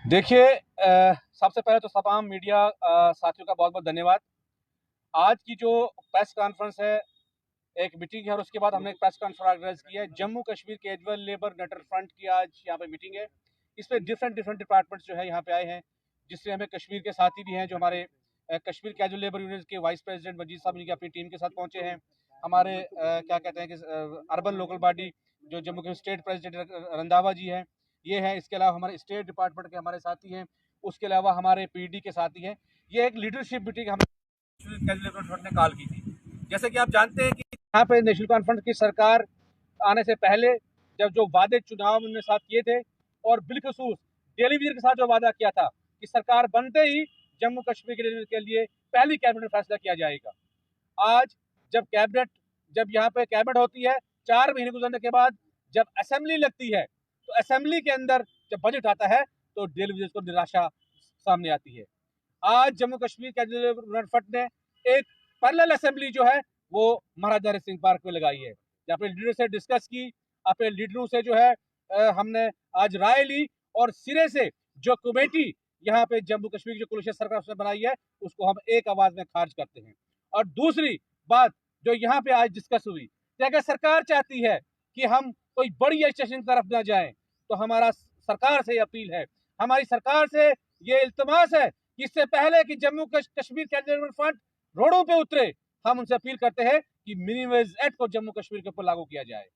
देखिए, सबसे पहले तो तमाम मीडिया साथियों का बहुत बहुत धन्यवाद। आज की जो प्रेस कॉन्फ्रेंस है, एक मीटिंग है और उसके बाद हमने एक प्रेस कॉन्फ्रेंस ऑर्गेनाइज किया है। जम्मू कश्मीर कैजुअल लेबर नेटर फ्रंट की आज यहाँ पे मीटिंग है। इसमें डिफरेंट डिफरेंट डिपार्टमेंट्स जो है यहाँ पे आए हैं, जिससे हमें कश्मीर के साथी भी हैं जो हमारे कश्मीर कैजुअल लेबर यूनियन के वाइस प्रेसिडेंट मजीद साहब इनकी अपनी टीम के साथ पहुंचे हैं। हमारे क्या कहते हैं कि अर्बन लोकल बॉडी जो जम्मू कश्मीर स्टेट प्रेसिडेंट रंधावा जी हैं, ये है। इसके अलावा हमारे स्टेट डिपार्टमेंट के हमारे साथी हैं। उसके अलावा हमारे पीडी के साथी हैं। ये एक लीडरशिप मीटिंग हमने कैजुअल लेबर फ्रंट ने कॉल की थी। जैसे कि आप जानते हैं कि यहाँ पे नेशनल कॉन्फ्रेंस की सरकार आने से पहले जब जो वादे चुनाव उन्होंने साथ किए थे और बिलखसूस डेली विजन के साथ जो वादा किया था कि सरकार बनते ही जम्मू कश्मीर के लिए पहली कैबिनेट में फैसला किया जाएगा। आज जब यहाँ पे कैबिनेट होती है, 4 महीने गुजरने के बाद जब असेंबली लगती है, तो असेंबली के अंदर जब बजट आता है तो डेली विजन को निराशा सामने आती है। आज जम्मू कश्मीर कैजुअल फ्रंट ने एक पैरेलल असेंबली जो है वो महाराजा हरि सिंह पार्क में लगाई है। अपने लीडर से डिस्कस की, अपने लीडरों से जो है हमने आज राय ली और सिरे से जो कमेटी यहाँ पे जम्मू कश्मीर की जो कुलशेर सरकार उसने बनाई है उसको हम एक आवाज में खारिज करते हैं। और दूसरी बात जो यहाँ पे आज डिस्कस हुई कि अगर सरकार चाहती है कि हम कोई बड़ी एजिटेशन की तरफ ना जाए, तो हमारा सरकार से अपील है, हमारी सरकार से ये इल्तमास है कि इससे पहले कि जम्मू कश्मीर कैजुअल फ्रंट रोडों पे उतरे, हम उनसे अपील करते हैं कि मिनिमम वेज एक्ट को जम्मू कश्मीर के ऊपर लागू किया जाए।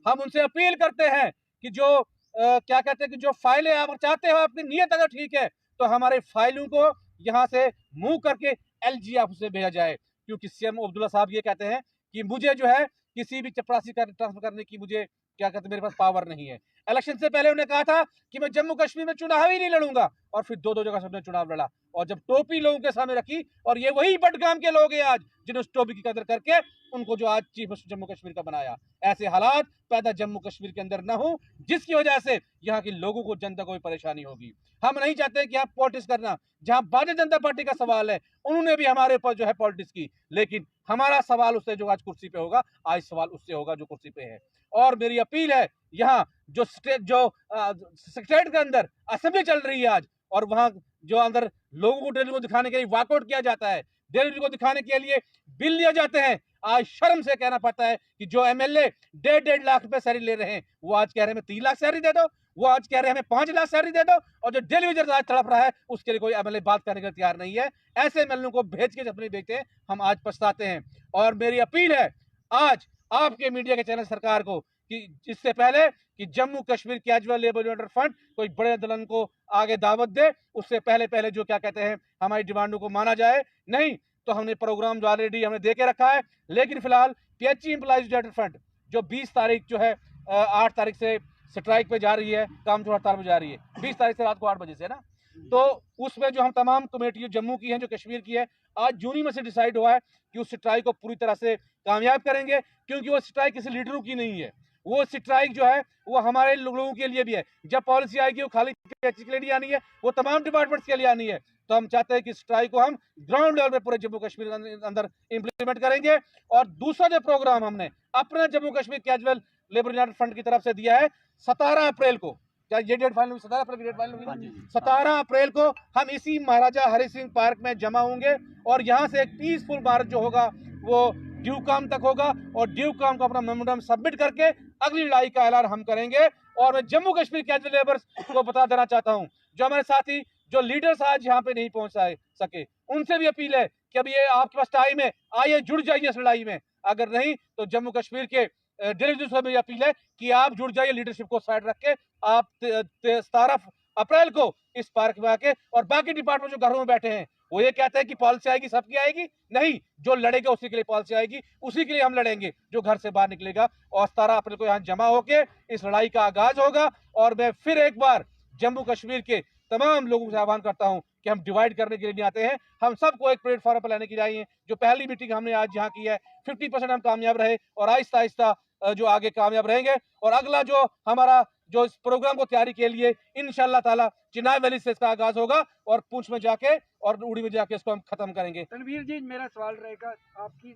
हम उनसे अपील करते हैं कि जो क्या कहते हैं कि जो फाइलें आप चाहते हो, अपनी नीयत अगर ठीक है तो हमारे फाइलों को यहाँ से मूव करके एलजी ऑफिस में भेजा जाए। क्योंकि सीएम अब्दुल्ला साहब ये कहते हैं कि मुझे जो है किसी भी चपरासी का ट्रांसफर करने की मुझे क्या कहते हैं मेरे पास पावर नहीं है। इलेक्शन से पहले उन्होंने कहा था कि मैं जम्मू कश्मीर में चुनाव ही नहीं लड़ूंगा, और फिर दो जगह से चुनाव लड़ा। और जब टोपी लोगों के सामने रखी, और ये वही बडगाम के लोग हैं आज जिन्होंने उस टोपी की कदर करके उनको जो आज चीफ मिनिस्टर जम्मू कश्मीर का बनाया। ऐसे हालात पैदा जम्मू कश्मीर के अंदर न हो जिसकी वजह से यहाँ के लोगों को, जनता को भी परेशानी होगी। हम नहीं चाहते कि आप पॉलिटिक्स करना, जहां भारतीय जनता पार्टी का सवाल है उन्होंने भी हमारे ऊपर जो है पॉलिटिक्स की, लेकिन हमारा सवाल उससे जो आज कुर्सी पे होगा, आज सवाल उससे होगा जो कुर्सी पे है। और मेरी अपील है, यहाँ जो सेक्रेटरीट के अंदर असेंबली चल रही है आज, और वहां जो अंदर लोगों को डेली को दिखाने के लिए वॉकआउट किया जाता है, डेली को दिखाने के लिए बिल लिए जाते हैं। आज शर्म से कहना पड़ता है कि जो एमएलए 1.5 लाख रुपए सैलरी ले रहे हैं, वो आज कह रहे हैं 3 लाख सैलरी दे दो, वो आज कह रहे हैं हमें 5 लाख सैलरी दे दो, और जो डेली वेजर आज तड़प रहा है उसके लिए कोई एमएलए बात करने के लिए तैयार नहीं है। ऐसे एमएलए को भेज के अपने देखते हैं, हम आज पछताते हैं। और मेरी अपील है आज आपके मीडिया के चैनल सरकार को कि इससे पहले कि Jammu Kashmir casual labour union front कोई बड़े आंदोलन को आगे दावत दे, उससे पहले पहले जो क्या कहते हैं हमारी डिमांडों को माना जाए। नहीं तो हमने प्रोग्राम जो ऑलरेडी हमने दे के रखा है, लेकिन फिलहाल पीएचई एम्प्लॉइज यूनाइटेड फ्रंट जो 20 तारीख जो है 8 तारीख से स्ट्राइक पे जा रही है, काम जो हड़ताल पे जा रही है 20 तारीख से रात को 8 बजे से ना, तो उसमें जो हम तमाम कमेटी जम्मू की हैं, जो कश्मीर की है, आज जूनी में से डिसाइड हुआ है कि उस स्ट्राइक को पूरी तरह से कामयाब करेंगे। क्योंकि वो स्ट्राइक किसी लीडरों की नहीं है, वो स्ट्राइक जो है वो हमारे लोगों के लिए भी है। जब पॉलिसी आएगी वो खाली के लिए नहीं आनी है, वो तमाम डिपार्टमेंट्स के लिए आनी है। तो हम चाहते हैं कि स्ट्राइक को हम ग्राउंड लेवल पे पूरे जम्मू कश्मीर के अंदर इंप्लीमेंट करेंगे। और दूसरा जो प्रोग्राम हमने अपने Jammu Kashmir casual labour union front की तरफ से दिया है, 17 अप्रैल को, क्या ये डेट फाइनल हुई? 17 अप्रैल की डेट फाइनल हुई। 17 अप्रैल को हम इसी महाराजा हरि सिंह पार्क में जमा होंगे, और यहाँ से एक पीसफुल मार्च जो होगा वो ड्यू काम तक होगा, और ड्यू काम को अपना मेमोरेंडम सबमिट करके अगली लड़ाई का ऐलान हम करेंगे। और मैं जम्मू कश्मीर कैजुअल लेबर्स को बता देना चाहता हूं, जो हमारे साथी जो लीडर्स आज यहाँ पे नहीं पहुंच सके, उनसे भी अपील है कि अब ये आपके पास टाइम है, आइए जुड़ जाइए इस लड़ाई में। अगर नहीं तो जम्मू कश्मीर के डेलीगेट्स से मेरी अपील है कि आप जुड़ जाइए, लीडरशिप को साइड रख के। आप 17 अप्रैल को इस पार्क में आके, और बाकी डिपार्टमेंट जो घरों में बैठे हैं वो ये कहते हैं कि पॉलिसी आएगी सबकी आएगी, नहीं, जो लड़ेगा उसी के लिए पॉलिसी आएगी, उसी के लिए हम लड़ेंगे जो घर से बाहर निकलेगा। और 17 अप्रैल को यहाँ जमा होके इस लड़ाई का आगाज होगा। और मैं फिर एक बार जम्मू कश्मीर के तमाम लोगों से आह्वान करता हूं कि हम डिवाइड करने के लिए नहीं आते हैं, हम सबको एक प्लेटफॉर्म पर लाने के लिए आए हैं। जो पहली मीटिंग हमने आज यहाँ की है 50% हम कामयाब रहे, और आहिस्ता आहिस्ता जो आगे कामयाब रहेंगे। और अगला जो हमारा जो इस प्रोग्राम को तैयारी के लिए इंशाल्लाह ताला चिनाब वैली से इसका आगाज होगा, और पूंछ में जाके और उड़ी में जाके इसको हम खत्म करेंगे। तनवीर जी, मेरा सवाल रहेगा, आपकी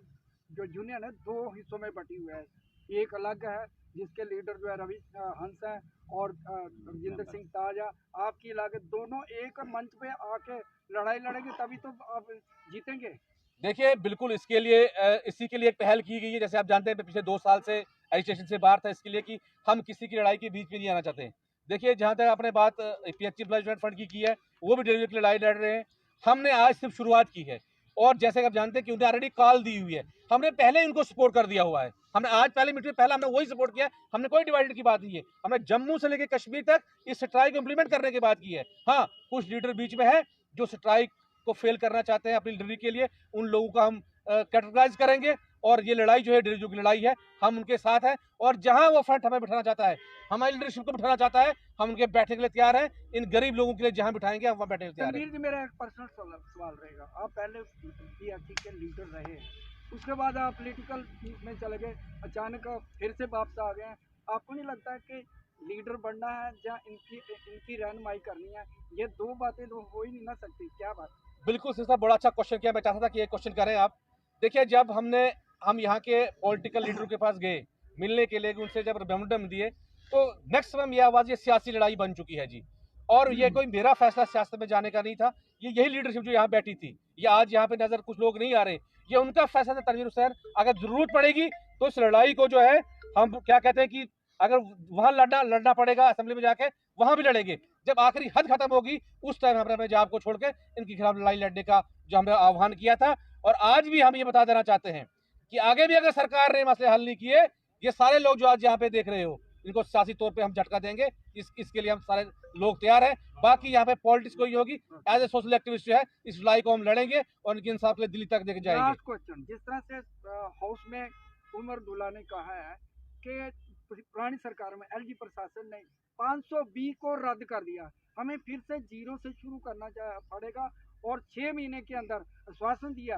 जो यूनियन है 2 हिस्सों में बटी हुई है, एक अलग है जिसके लीडर जो है रवि हंस है और रजिंदर सिंह ताजा, आपकी अलग है। दोनों एक मंच पे आके लड़ाई लड़ेंगे तभी तो आप जीतेंगे। देखिए बिल्कुल इसके लिए इसी के लिए एक पहल की गई है। जैसे आप जानते हैं पिछले 2 साल से एजिटेशन से बाहर था इसके लिए कि हम किसी की लड़ाई के बीच में नहीं आना चाहते। देखिए जहाँ तक आपने बात पीएचई डेवलपमेंट फंड की है, वो भी डेली की लड़ाई लड़ रहे हैं। हमने आज सिर्फ शुरुआत की है और जैसे आप जानते हैं कि उन्हें ऑलरेडी कॉल दी हुई है, हमने पहले उनको सपोर्ट कर दिया हुआ है। हमने आज पहले मीटिंग में पहला हमने वही सपोर्ट किया, हमने कोई डिवाइडेड की बात नहीं है। हमने जम्मू से लेकर कश्मीर तक इस स्ट्राइक को इंप्लीमेंट करने की बात की है। हाँ, कुछ लीडर बीच में है जो स्ट्राइक को फेल करना चाहते हैं अपनी लीडरी के लिए, उन लोगों का हम कैटेगराइज करेंगे और ये लड़ाई जो है डेली की लड़ाई है, हम उनके साथ हैं। और जहां वो फ्रंट हमें बिठाना चाहता है, हमारी लीडरशिप को बिठाना चाहता है, हम उनके बैठने के लिए तैयार हैं। इन गरीब लोगों के लिए जहां बिठाएंगे हम वहां बैठने के लिए तैयार हैं। रणवीर जी, मेरा एक पर्सनल सवाल रहेगा। आप पहले पीएचई के लीडर रहे, उसके बाद आप पॉलिटिकल में चले गए, अचानक फिर से वापस आ गए हैं। आपको नहीं लगता है कि लीडर बनना है या इनकी रहनुमाई करनी है, ये दो बातें तो हो ही नहीं ना सकती? क्या बात? बिल्कुल सर, बड़ा अच्छा क्वेश्चन किया। मैं चाहता था कि ये क्वेश्चन करें आप। देखिए जब हम यहाँ के पॉलिटिकल लीडरों के पास गए मिलने के लिए, उनसे जब मेमोरेंडम दिए, तो नेक्स्ट टाइम ये आवाज, ये सियासी लड़ाई बन चुकी है जी। और ये कोई मेरा फैसला सियासत में जाने का नहीं था, ये यही लीडरशिप जो यहाँ बैठी थी, ये आज यहाँ पे नजर कुछ लोग नहीं आ रहे, ये उनका फैसला था। तनवीर हुसैन, अगर जरूरत पड़ेगी तो इस लड़ाई को जो है हम क्या कहते हैं कि अगर वहां लड़ना पड़ेगा असेंबली में जाके, वहां भी लड़ेंगे। जब आखिरी हद खत्म होगी उस टाइम हमने पंजाब को छोड़ के इनके खिलाफ लड़ाई लड़ने का जो हमने आह्वान किया था। और आज भी हम ये बता देना चाहते हैं कि आगे भी अगर सरकार ने मसले हल नहीं किए, ये सारे लोग जो आज यहाँ पे देख रहे हो, इनको सियासी तौर पे हम झटका देंगे। इसके लिए हम सारे लोग तैयार हैं। बाकी यहाँ पे पॉलिटिक्स कोई होगी, एज ए सोशल एक्टिविस्ट जो है इस लड़ाई को हम लड़ेंगे और इनके इंसाफ के लिए दिल्ली तक लेके जाएंगे। लास्ट क्वेश्चन, जिस तरह से हाउस में उमर अब्दुल्ला ने कहा है कि पुरानी सरकार में एलजी प्रशासन ने 520 को रद्द कर दिया, हमें फिर से जीरो से शुरू करना पड़ेगा। और 6 महीने के अंदर आश्वासन दिया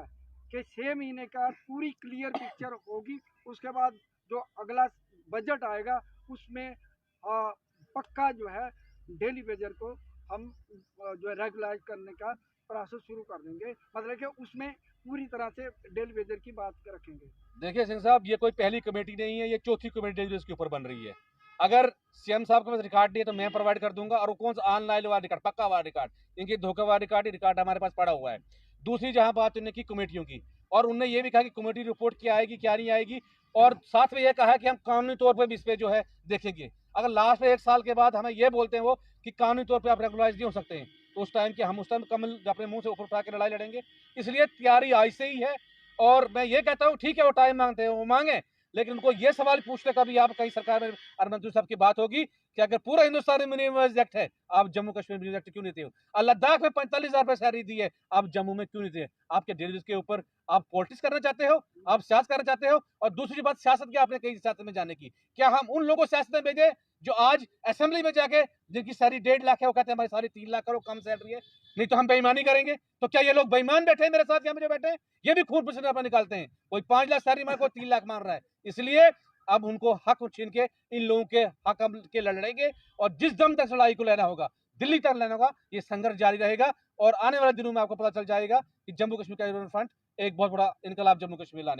कि 6 महीने का पूरी क्लियर पिक्चर होगी, उसके बाद जो अगला बजट आएगा उसमें पक्का जो है डेली वेजर को हम जो है रेगुलाइज करने का प्रोसेस शुरू कर देंगे। मतलब कि उसमें पूरी तरह से डेली वेजर की बात रखेंगे। देखिए सिंह साहब, ये कोई पहली कमेटी नहीं है, ये चौथी कमेटी जो इसके ऊपर बन रही है। अगर सीएम साहब के पास रिकॉर्ड नहीं है तो मैं प्रोवाइड कर दूंगा, और कौन सा ऑनलाइन वाला रिकॉर्ड, पक्का वाला रिकॉर्ड, इनकी धोखेवाला रिकॉर्ड हमारे पास पड़ा हुआ है। दूसरी जहां बात उन्होंने की कमेटियों की, और उनने ये भी कहा कि कमेटी रिपोर्ट क्या आएगी क्या नहीं आएगी, और साथ में यह कहा कि हम कानूनी तौर पर भी इस पे जो है देखेंगे। अगर लास्ट में 1 साल के बाद हमें ये बोलते हैं वो कि कानूनी तौर पर आप रेगुलराइज नहीं हो सकते हैं, तो उस टाइम के हम उस टाइम कमल अपने मुंह से ऊपर उठा के लड़ाई लड़ेंगे। इसलिए तैयारी आज से ही है। और मैं ये कहता हूँ ठीक है, वो टाइम मांगते हैं वो मांगे, लेकिन उनको ये सवाल पूछने का भी आप कहीं सरकार में मंत्री साहब की बात होगी कि अगर पूरा हिंदुस्तान में मिनिमम एक्ट है, आप जम्मू कश्मीर मिनिमम एक्ट क्यों नहीं थे? और लद्दाख में 45,000 रुपए सैलरी दी है, आप जम्मू में क्यों नहीं थे? आपके डेली के ऊपर आप पॉलिटिक्स करना चाहते हो, आप सियासत करना चाहते हो। और दूसरी बात, सियासत की आपने कही सियासत में जाने की, क्या हम उन लोगों को सियासत में भेजे जो आज असेंबली में जाके जिनकी सैलरी 1.5 लाख है, वो कहते हैं हमारी सारी 3 लाख करो, कम सैलरी है, नहीं तो हम बेईमानी करेंगे? तो क्या ये लोग बेईमान बैठे हैं मेरे साथ, यहाँ पे जो बैठे हैं ये भी खून पसीना अपना निकालते हैं? कोई 5 लाख सैलरी मार, कोई 3 लाख मार रहा है। इसलिए अब उनको हक छीन के इन लोगों के हक के लड़ेंगे, और जिस दम तक लड़ाई को लेना होगा, दिल्ली तक लेना होगा, ये संघर्ष जारी रहेगा। और आने वाले दिनों में आपको पता चल जाएगा कि जम्मू कश्मीर का फ्रंट एक बहुत बड़ा इनकलाब जम्मू कश्मीर लाने